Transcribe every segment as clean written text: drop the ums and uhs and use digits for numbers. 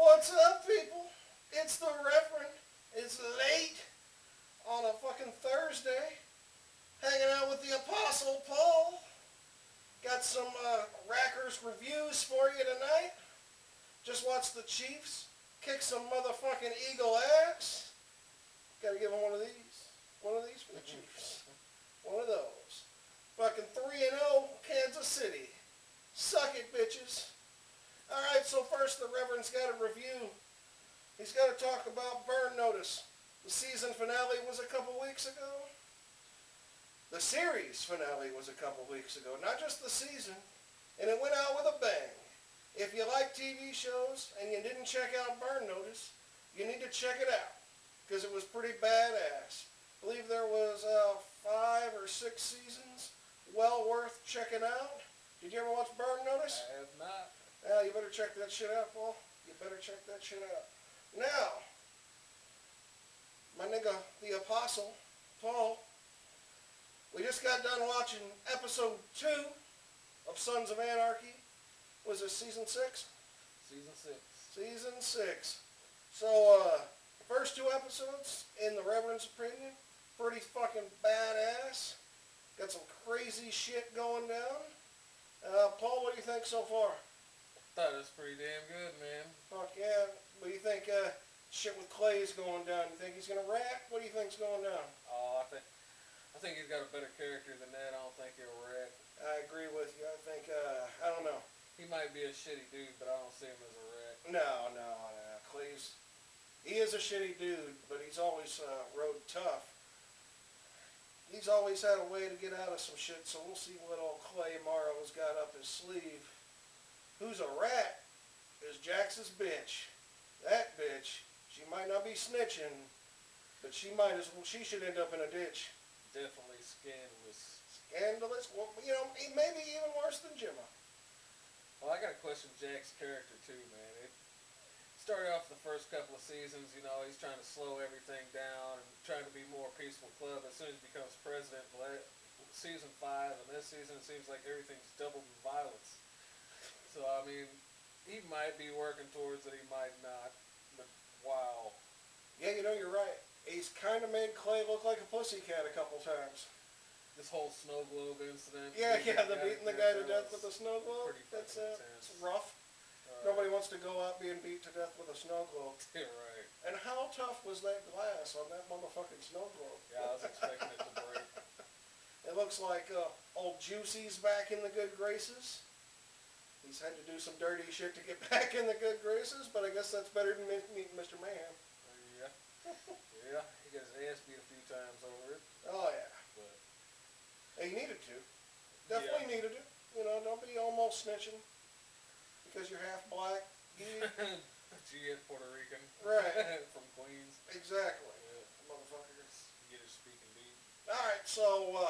What's up, people? It's the Reverend. It's late on a fucking Thursday. Hanging out with the Apostle Paul. Got some Rackers reviews for you tonight. Just watched the Chiefs kick some motherfucking Eagle ass. Gotta give them one of these. One of these for the Chiefs. One of those. Fucking 3-0 Kansas City. Suck it, bitches. Alright, so first the Reverend's got a review. He's got to talk about Burn Notice. The season finale was a couple weeks ago. The series finale was a couple weeks ago. Not just the season. And it went out with a bang. If you like TV shows and you didn't check out Burn Notice, you need to check it out. Because it was pretty badass. I believe there was 5 or 6 seasons. Well worth checking out. Did you ever watch Burn Notice? I have not. Yeah, you better check that shit out, Paul. You better check that shit out. Now, my nigga, the Apostle, Paul, we just got done watching episode 2 of Sons of Anarchy. Was it season 6? Season 6. Season 6. So, first 2 episodes, in the Reverend's opinion, pretty fucking badass. Got some crazy shit going down. Paul, what do you think so far? I thought it was pretty damn good, man. Fuck yeah. What do you think shit with Clay's going down? You think he's going to rat? What do you think's going down? Oh, I think he's got a better character than that. I don't think he'll rat. I agree with you. I think, I don't know. He might be a shitty dude, but I don't see him as a rat. No. Clay's, he is a shitty dude, but he's always rode tough. He's always had a way to get out of some shit, so we'll see what old Clay Morrow's got up his sleeve. Who's a rat is Jax's bitch. That bitch, she might not be snitching, but she should end up in a ditch. Definitely scandalous. Scandalous? Well, you know, maybe even worse than Jimma. Well, I got to question Jack's character too, man. It started off the first couple of seasons, you know, he's trying to slow everything down and trying to be more peaceful club. As soon as he becomes president, season 5 and this season, it seems like everything's doubled in violence. So, I mean, he might be working towards it, he might not, but wow. Yeah, you know, you're right. He's kind of made Clay look like a pussycat a couple times. This whole snow globe incident. Yeah, the beating the guy to death with a snow globe. That's it's rough. Nobody wants to go out being beat to death with a snow globe. Yeah, right. And how tough was that glass on that motherfucking snow globe? Yeah, I was expecting it to break. It looks like old Juicy's back in the good graces. He's had to do some dirty shit to get back in the good graces, but I guess that's better than meeting Mr. Mayhem. Yeah. Yeah, he got his ass beat a few times over it. Oh, yeah. But he needed to. Definitely needed it. You know, don't be almost snitching because you're half black. G at Puerto Rican. Right. From Queens. Exactly. Yeah. Motherfuckers. Get his speaking beat. Alright, so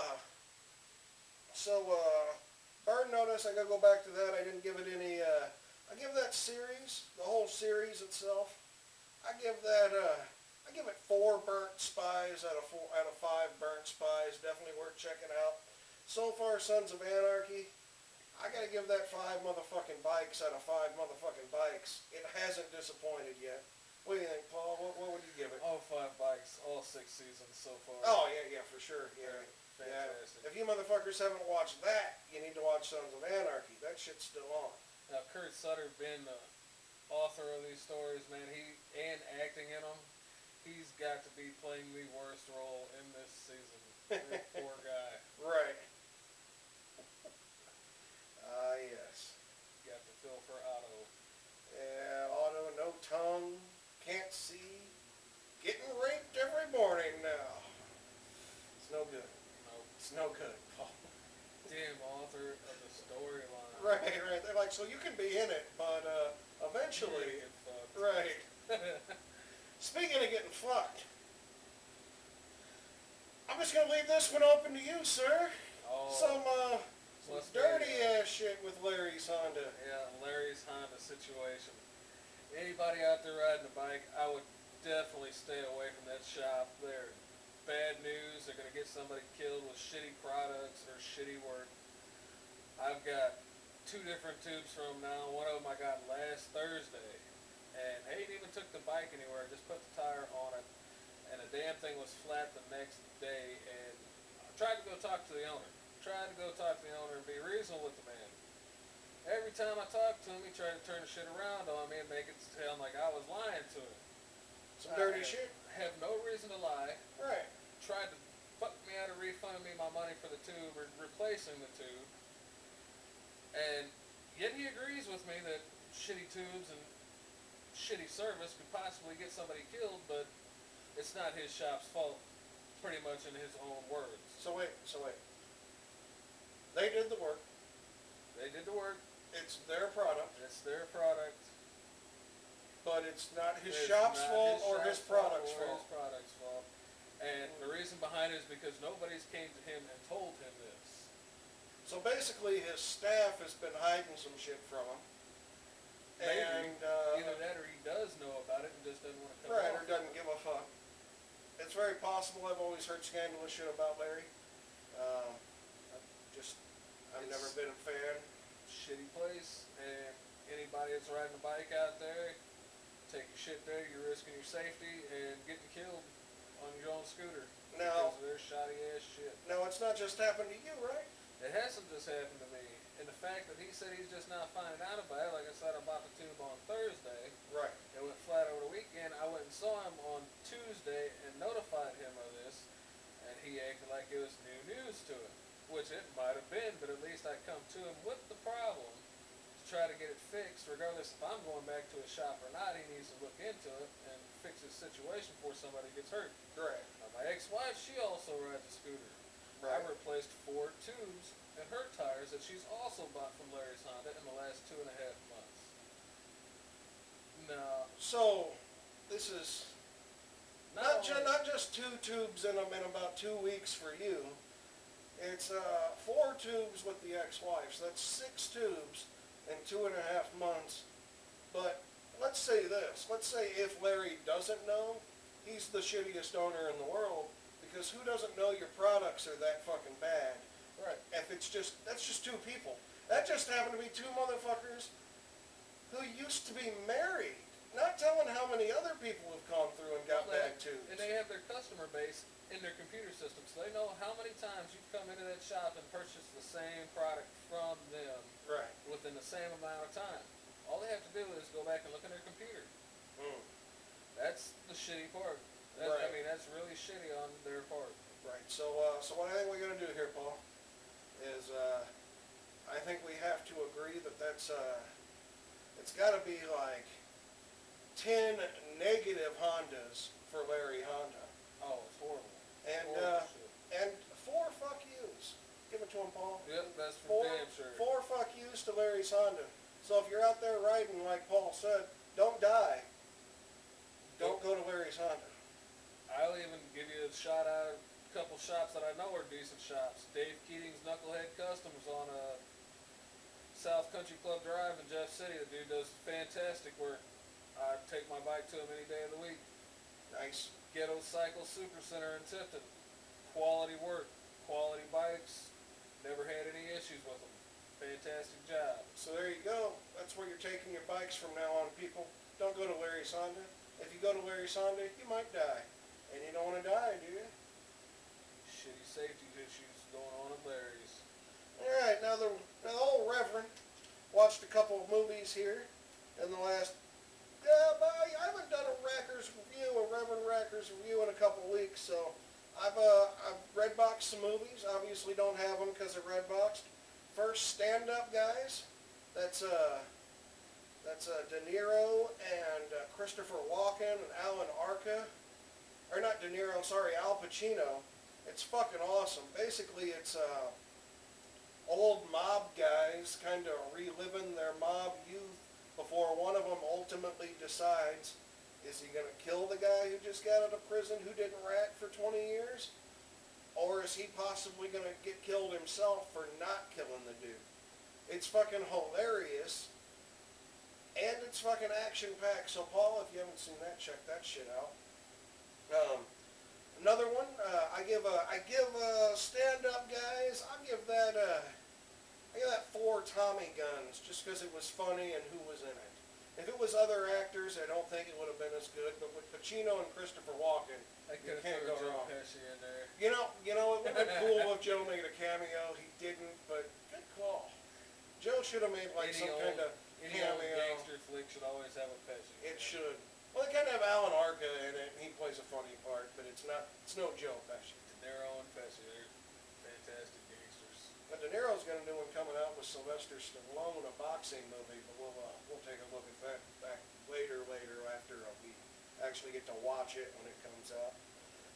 Burn Notice, I gotta go back to that. I didn't give it any, I give that series, the whole series itself, I give it 4 burnt spies out of 5 burnt spies. Definitely worth checking out. So far, Sons of Anarchy, I gotta give that 5 motherfucking bikes out of 5 motherfucking bikes. It hasn't disappointed yet. What do you think, Paul? What would you give it? All 5 bikes, all 6 seasons so far. Oh, yeah, for sure. Yeah. Fantastic. If you motherfuckers haven't watched that, you need to watch Sons of Anarchy. That shit's still on. Now, Kurt Sutter being the author of these stories, man, and acting in them, he's got to be playing the worst role in this season. Poor guy. Right. Yes. Got the feel for Otto. Yeah, Otto, no tongue, can't see, getting raped every morning now. It's no good. Nope. It's no good, Paul. Damn author of the storyline. Right. They're like, so you can be in it, but eventually. Right. Speaking of getting fucked, I'm just gonna leave this one open to you, sir. Oh, Some dirty ass shit with Larry's Honda. Yeah, Larry's Honda situation. Anybody out there riding a bike, I would definitely stay away from that shop. They're bad news. They're going to get somebody killed with shitty products or shitty work. I've got 2 different tubes from them now. One of them I got last Thursday. And hey, bike anywhere. Just put the tire on it, and the damn thing was flat the next day. And I tried to go talk to the owner. Tried to go talk to the owner and be reasonable with the man. Every time I talked to him, he tried to turn the shit around on me and make it sound like I was lying to him. Some dirty shit. Have no reason to lie. Right. Tried to fuck me out of refunding me my money for the tube or replacing the tube. And yet he agrees with me that shitty tubes and shitty service could possibly get somebody killed, but it's not his shop's fault, pretty much in his own words. So wait. They did the work. They did the work. It's their product. It's their product. But it's not his It's shop's not fault or his shop's fault product's or fault. his product's fault. And the reason behind it is because nobody's came to him and told him this. So basically his staff has been hiding some shit from him. Maybe. And, either that or he does know about it and just doesn't want to come right, off or doesn't give a fuck. It's very possible. I've always heard scandalous shit about Larry. I've never been a fan. Shitty place, and anybody that's riding a bike out there, take your shit there, you're risking your safety and getting killed on your own scooter. Now, because of their shoddy ass shit. Now it's not just happened to you, right? It hasn't just happened to me. And the fact that he said he's just now finding out about it, like I said, I bought the tube on Thursday. Right. It went flat over the weekend. I went and saw him on Tuesday and notified him of this, and he acted like it was new news to him, which it might have been, but at least I come to him with the problem to try to get it fixed. Regardless if I'm going back to his shop or not, he needs to look into it and fix his situation before somebody gets hurt. Correct. Now, my ex-wife, she also rides a scooter. Right. I replaced 4 tubes in her tires that she's also bought from Larry's Honda in the last 2.5 months. Now, So, this is not only- just 2 tubes in them in about 2 weeks for you. It's 4 tubes with the ex-wife, so that's 6 tubes in 2.5 months. But let's say this. Let's say if Larry doesn't know, he's the shittiest owner in the world, because who doesn't know your products are that fucking bad? right. If it's just, that's just 2 people. That just happened to be 2 motherfuckers who used to be married. Not telling how many other people have gone through and got bad tubes. And they have their customer base in their computer system, so they know how many times you've come into that shop and purchased the same product from them Right. within the same amount of time. All they have to do is go back and look in their computer. Mm. That's the shitty part. Right. I mean, that's really shitty on their part. Right. So what I think we're going to do here, Paul, is I think we have to agree that that's it's got to be like 10 negative Hondas for Larry Honda, Oh, it's horrible. and Horrible shit. and 4 fuck yous. Give it to him, Paul. Yep, that's for 4 damn sure. 4 fuck yous to Larry's Honda. So if you're out there riding, like Paul said, don't die. Don't go to Larry's Honda. I'll even give you a shout out a couple shops that I know are decent shops. Dave Keating's Knucklehead Customs on South Country Club Drive in Jeff City. The dude does fantastic work. I take my bike to him any day of the week. Nice. Ghetto Cycle Super Center in Tifton. Quality work, quality bikes. Never had any issues with them. Fantastic job. So there you go. That's where you're taking your bikes from now on, people. Don't go to Larry's Honda. If you go to Larry's Honda, you might die. And you don't want to die, do you? Shitty safety issues going on at Larry's. Alright, now the old Reverend watched a couple of movies here in the last... I haven't done a Reverend Racker's review in a couple of weeks, so I've red-boxed some movies. Obviously don't have them because they're red-boxed. First, Stand Up, guys. That's De Niro and Christopher Walken and Alan Arca. Or not De Niro, sorry, Al Pacino. It's fucking awesome. Basically, it's old mob guys kind of reliving their mob youth before one of them ultimately decides, is he going to kill the guy who just got out of prison who didn't rat for 20 years? Or is he possibly going to get killed himself for not killing the dude? It's fucking hilarious. And it's fucking action-packed. So, Paul, if you haven't seen that, check that shit out. Another one, I give Stand Up, guys. I give that 4 Tommy guns just because it was funny and who was in it. If it was other actors, I don't think it would have been as good. But with Pacino and Christopher Walken, I you could have can't thrown go Joe wrong. Pesci in there. You know, it would have been cool if Joe made a cameo. He didn't, but good call. Joe should have made like Any some old, kind of any old cameo. gangster flick should always have a Pesci. It should. Well, they kind of have Alan Arca in it, and he plays a funny part, but it's no Joe Pesci. De Niro and Pesci, they're fantastic gangsters. But De Niro's going to do one coming out with Sylvester Stallone, a boxing movie, but we'll take a look at that back later after we actually get to watch it when it comes out.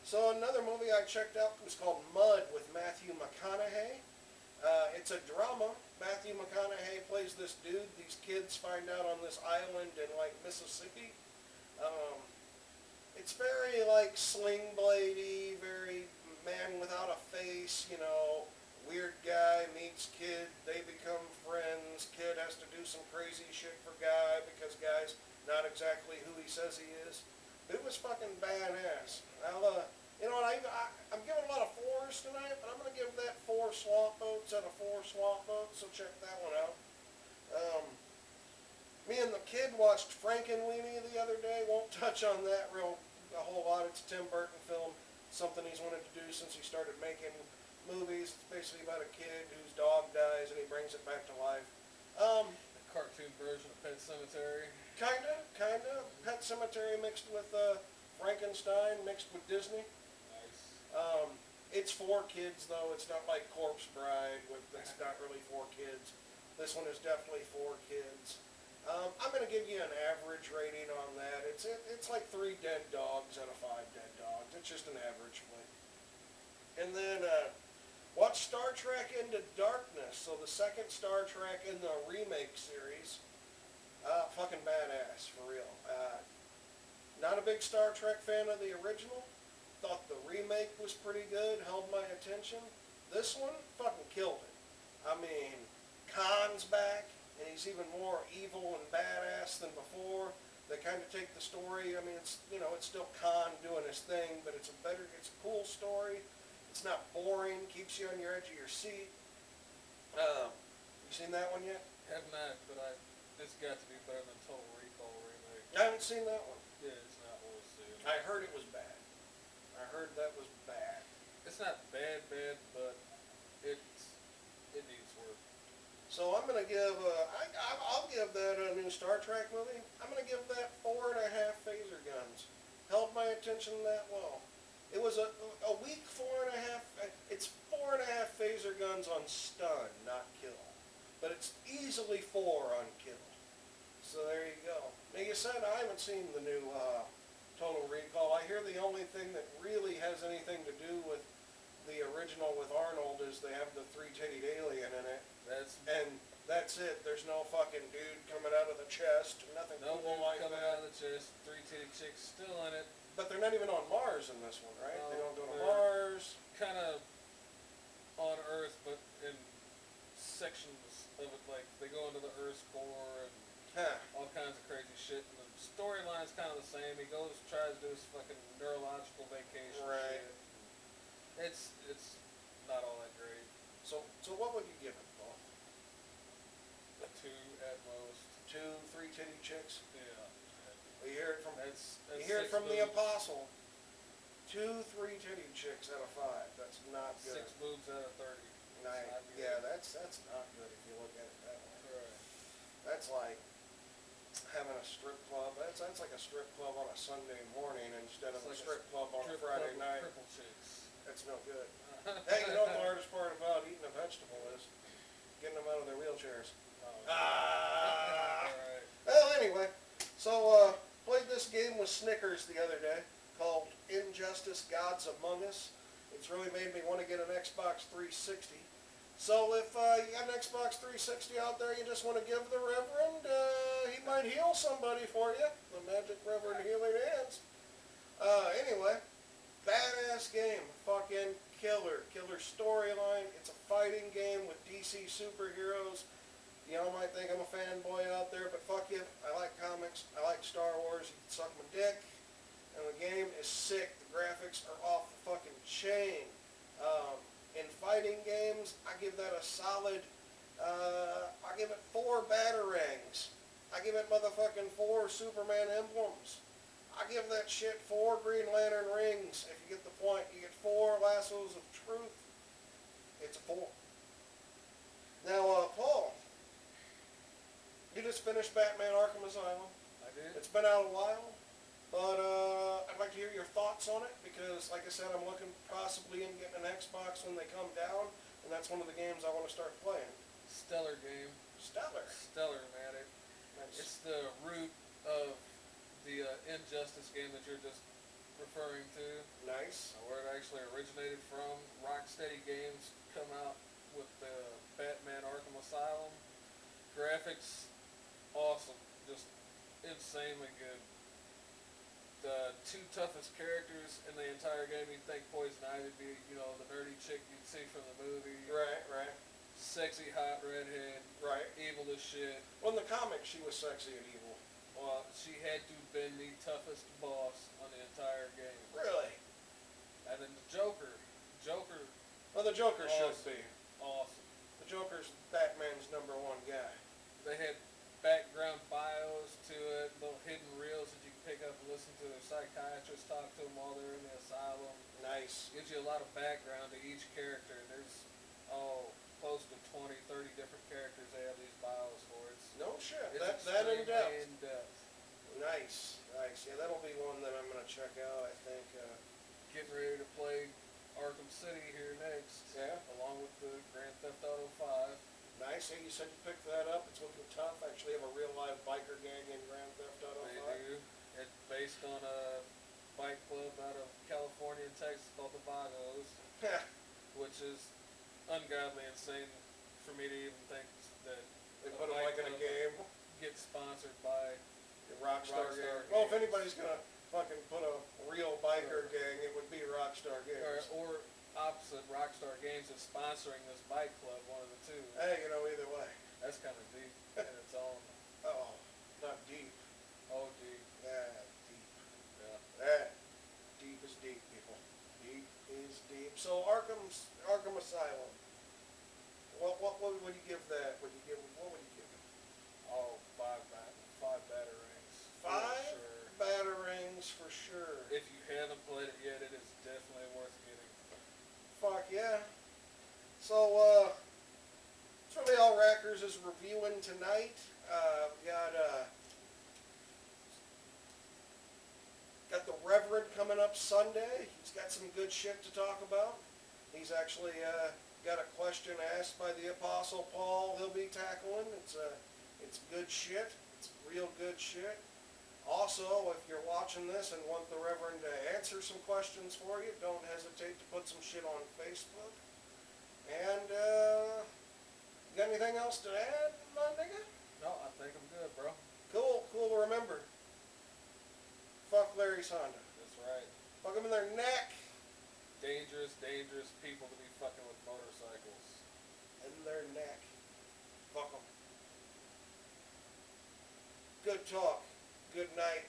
So another movie I checked out was called Mud with Matthew McConaughey. It's a drama. Matthew McConaughey plays this dude. These kids find out on this island in like Mississippi. It's very like Sling Bladey, very man without a face, weird guy meets kid, they become friends, kid has to do some crazy shit for guy because guy's not exactly who he says he is. But it was fucking badass. I'm giving a lot of 4s tonight, but I'm going to give that 4 swamp boats out of 4 swamp boats, so check that one out. Me and the kid watched Frankenweenie the other day. Won't touch on that a whole lot. It's a Tim Burton film, something he's wanted to do since he started making movies. It's basically about a kid whose dog dies and he brings it back to life. The cartoon version of Pet Sematary. Kinda. Pet Sematary mixed with Frankenstein, mixed with Disney. Nice. It's for kids though. It's not like Corpse Bride. It's not really for kids. This one is definitely for kids. I'm going to give you an average rating on that. It's like 3 dead dogs out of 5 dead dogs. It's just an average flick. And then watch Star Trek Into Darkness. So the second Star Trek in the remake series. Fucking badass, for real. Not a big Star Trek fan of the original. Thought the remake was pretty good, held my attention. This one fucking killed it. I mean, Khan's back, and he's even more evil and badass than before. They kind of take the story. I mean, it's still Khan doing his thing, but it's a cool story. It's not boring. Keeps you on your edge of your seat. You seen that one yet? Have not, but it's got to be better than Total Recall remake. I haven't seen that one. Yeah, it's not worth seeing. I heard it was bad. I heard that was bad. It's not bad, but it needs work. So I'm gonna give I'll give that a new Star Trek movie. I'm gonna give that 4.5 phaser guns. Held my attention that well. It was a weak 4.5. It's 4.5 phaser guns on stun, not kill. But it's easily 4 on kill. So there you go. Now you said I haven't seen the new Total Recall. I hear the only thing that really has anything to do with the original with Arnold is they have the 3-titted alien in it. That's it. There's no fucking dude coming out of the chest. Nothing cool like coming that. out of the chest. 3-titted chicks still in it. But they're not even on Mars in this one, right? No, They don't go to they're Mars. Kind of on Earth, but in sections of it, like they go into the Earth's core and all kinds of crazy shit. And the storyline's kind of the same. He tries to do his fucking neurological vacation Right. shit. It's not all that great. So what would you give it, Paul? A 2 at most. 2 3-titted chicks? Yeah. You hear it from That's you hear it 6 from the boobs. apostle. 2 3-titted chicks out of 5. That's not good. 6 boobs out of 30. Nice. Not good. Yeah, that's not good if you look at it that way. Right. That's like having a strip club. That's like a strip club on a Sunday morning instead of It's a like strip club on a Strip Friday club with night. Triple chicks. That's no good. Hey, you know what the hardest part about eating a vegetable is? Getting them out of their wheelchairs. Oh. Alright. Well, anyway, so played this game with Snickers the other day called Injustice Gods Among Us. It's really made me want to get an Xbox 360. So if you got an Xbox 360 out there you just want to give the Reverend, he might heal somebody for you. The Magic Reverend Healing Hands. Anyway, badass game. Fucking killer. Killer storyline. It's a fighting game with DC superheroes. You know, might think I'm a fanboy out there, but fuck you. I like comics. I like Star Wars. You can suck my dick. And the game is sick. The graphics are off the fucking chain. In fighting games, I give that a solid, I give it 4 batarangs I give it motherfucking 4 Superman emblems. I give that shit 4 Green Lantern rings. If you get the point, you get 4 lassos of truth. It's a 4. Now, Paul, you just finished Batman Arkham Asylum. I did. It's been out a while, but I'd like to hear your thoughts on it because, like I said, I'm looking possibly in getting an Xbox when they come down, and that's one of the games I want to start playing. Stellar game. Stellar, man. Nice. It's the root of the Injustice game that you're just referring to. Nice. Where it actually originated from. Rocksteady Games come out with the Batman Arkham Asylum. Graphics, awesome. Just insanely good. The 2 toughest characters in the entire game, you'd think Poison Ivy would be, the nerdy chick you'd see from the movie. Right. Sexy, hot redhead. Right. Evil as shit. Well, in the comics, she was sexy and evil. Well, she had to have been the toughest boss on the entire game. Really? And then the Joker. Well, the Joker awesome. should be. Awesome. The Joker's Batman's #1 guy. They had background bios to it, little hidden reels that you can pick up and listen to their psychiatrists talk to them while they're in the asylum. Nice. Gives you a lot of background to each character. There's, close to 20, 30 different characters they have these bios for. No shit. It's That in depth. in depth. Nice. Yeah, that'll be one that I'm gonna check out. I think. Getting ready to play Arkham City here next. Yeah. Along with the Grand Theft Auto 5. Nice. Hey, you said you picked that up. It's looking tough. Actually, have a real live biker gang in Grand Theft Auto 5. They do. It's based on a bike club out of California and Texas called the Vagos, which is ungodly insane for me to even think that They put it like in a game. Get sponsored by The Rockstar Games. Games. Well, if anybody's gonna fucking put a real biker gang, it would be Rockstar Games. or opposite, Rockstar Games is sponsoring this bike club, one of the two. Hey, either way. That's kind of deep in its own. Oh, not deep. Oh, deep. Yeah, deep. Yeah. That deep is deep, people. Deep is deep. So Arkham Asylum. What would you give that? What would you give it? Oh, 5 batarangs. 5 Sure. batarangs for sure. If you haven't played it yet, it is definitely worth getting. Fuck yeah. So, that's really all Rackers is reviewing tonight. Got the Reverend coming up Sunday. He's got some good shit to talk about. He's actually got a question asked by the Apostle Paul he'll be tackling. It's good shit. It's real good shit. Also, if you're watching this and want the Reverend to answer some questions for you, don't hesitate to put some shit on Facebook. And, you got anything else to add, my nigga? No, I think I'm good, bro. Cool to remember. Fuck Larry's Honda. That's right. Fuck him in their neck. Dangerous people to be fucking with motorcycles. In their neck. Fuck them. Good talk. Good night.